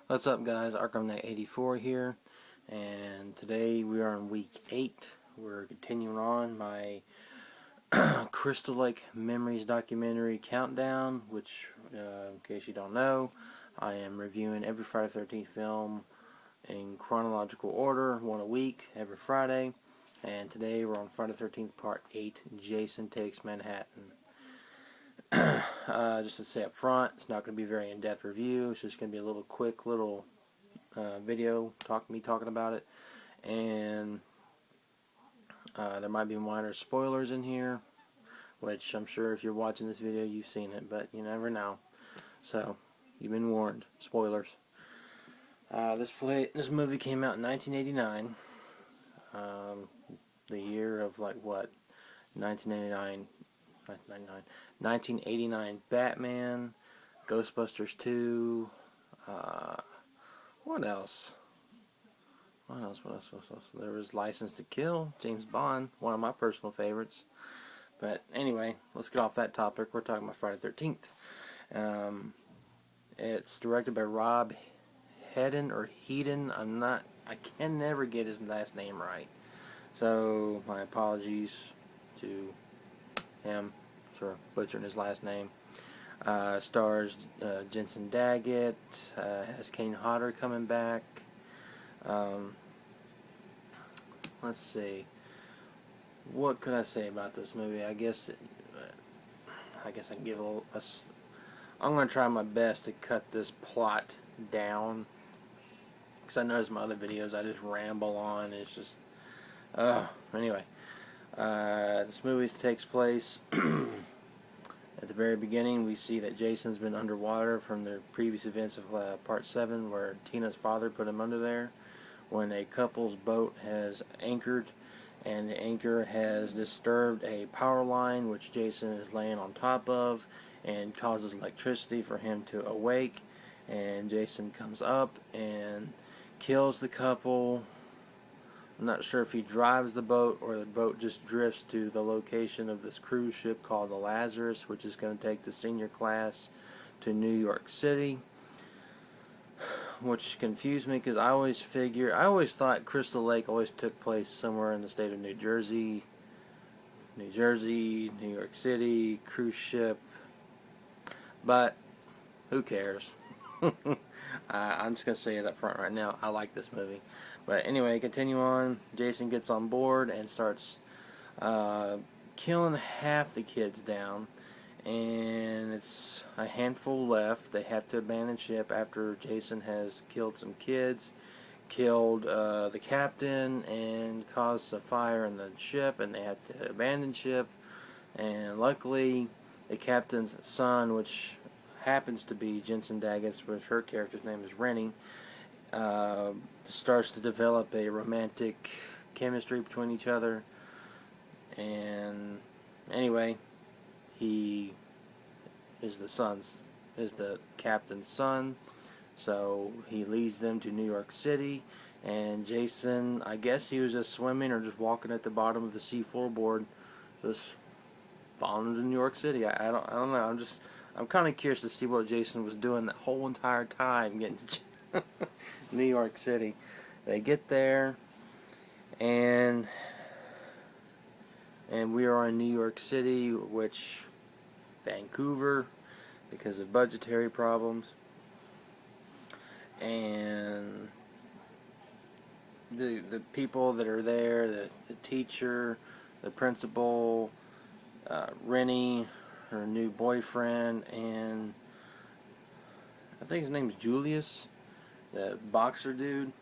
What's up, guys? ArkhamKnight84 here, and today we are on week 8. We're continuing on my Crystal Lake Memories documentary countdown, which, in case you don't know, I am reviewing every Friday the 13th film in chronological order, one a week, every Friday, and today we're on Friday the 13th, Part 8, Jason Takes Manhattan. Just to say up front, it's not going to be a very in-depth review. It's just going to be a little quick video, me talking about it, and there might be minor spoilers in here, which I'm sure if you're watching this video you've seen it, but you never know. So you've been warned. Spoilers. This movie came out in 1989. The year of 1989. 1989 Batman, Ghostbusters 2, what else? What else? There was License to Kill, James Bond, one of my personal favorites. But anyway, let's get off that topic. We're talking about Friday the 13th. It's directed by Rob Hedden or Heaton. I can never get his last name right. So my apologies to him for butchering his last name. Stars Jensen Daggett, has Kane Hodder coming back. Let's see. What could I say about this movie? I guess I can give I'm going to try my best to cut this plot down, because I noticed my other videos I just ramble on. It's just anyway. This movie takes place at the very beginning. We see that Jason's been underwater from the previous events of Part 7, where Tina's father put him under there, when a couple's boat has anchored, and the anchor has disturbed a power line which Jason is laying on top of, and causes electricity for him to awake, and Jason comes up and kills the couple. I'm not sure if he drives the boat or the boat just drifts to the location of this cruise ship called the Lazarus, which is going to take the senior class to New York City, which confused me because I always thought Crystal Lake always took place somewhere in the state of New Jersey, New York City, cruise ship, but who cares? I'm just going to say it up front right now. I like this movie. But anyway, continue on. Jason gets on board and starts killing half the kids down. And it's a handful left. They have to abandon ship after Jason has killed some kids, killed the captain, and caused a fire in the ship, and they have to abandon ship. And luckily, the captain's son, which happens to be Jensen Daggett, which her character's name is Rennie, starts to develop a romantic chemistry between each other. And anyway, he is the captain's son, so he leads them to New York City. And Jason, I guess he was just swimming or just walking at the bottom of the sea floorboard, just falling into New York City. I don't know. I'm kind of curious to see what Jason was doing that whole entire time getting to New York City. They get there, and we are in New York City, which Vancouver, because of budgetary problems, and the people that are there, the teacher, the principal, Rennie, her new boyfriend, and I think his name's Julius, the boxer dude.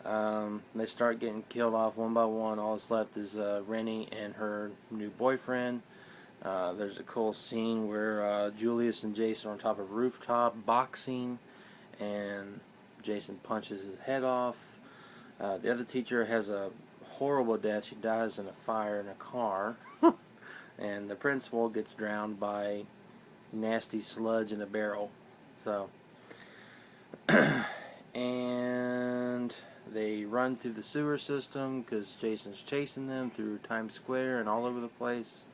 They start getting killed off one by one. All that's left is Rennie and her new boyfriend. There's a cool scene where Julius and Jason are on top of a rooftop boxing, and Jason punches his head off. The other teacher has a horrible death. She dies in a fire in a car. And the principal gets drowned by nasty sludge in a barrel. So, and they run through the sewer system because Jason's chasing them through Times Square and all over the place.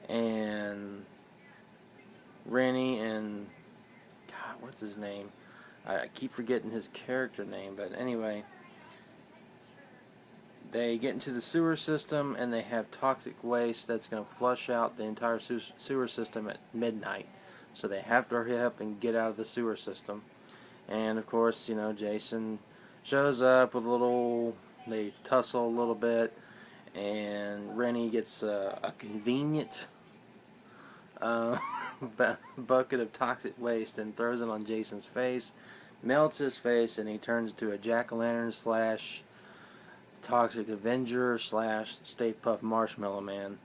And Rennie and, God, what's his name? I keep forgetting his character name, but anyway, they get into the sewer system and they have toxic waste that's going to flush out the entire sewer system at midnight. So they have to hurry up and get out of the sewer system. And of course, Jason shows up with they tussle a little bit, and Rennie gets a convenient uh, bucket of toxic waste and throws it on Jason's face, melts his face, and he turns into a jack-o'-lantern slash Toxic Avenger slash Stay Puft Marshmallow Man.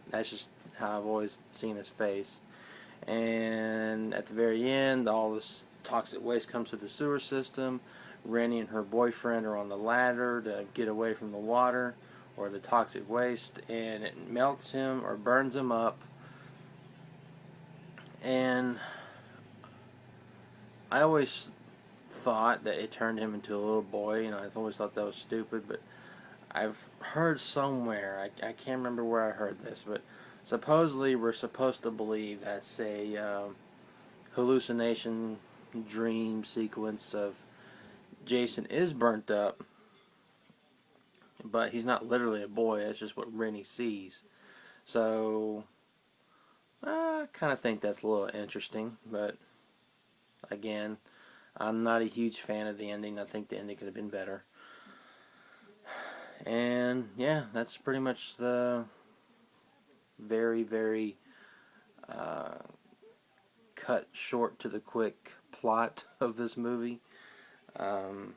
That's just how I've always seen his face. And at the very end, all this toxic waste comes to the sewer system. Rennie and her boyfriend are on the ladder to get away from the water or the toxic waste, and it melts him or burns him up. And I always thought that it turned him into a little boy. I've always thought that was stupid, but I've heard somewhere, I can't remember where I heard this, but supposedly we're supposed to believe that's a hallucination dream sequence of Jason is burnt up, but he's not literally a boy. That's just what Rennie sees. So I kind of think that's a little interesting, but again, I'm not a huge fan of the ending. I think the ending could have been better. And yeah, that's pretty much the very, very cut short to the quick plot of this movie. And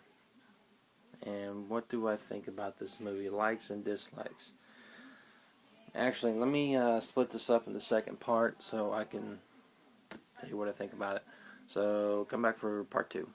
what do I think about this movie? Likes and dislikes. Actually, let me split this up in the second part so I can tell you what I think about it. So come back for part 2.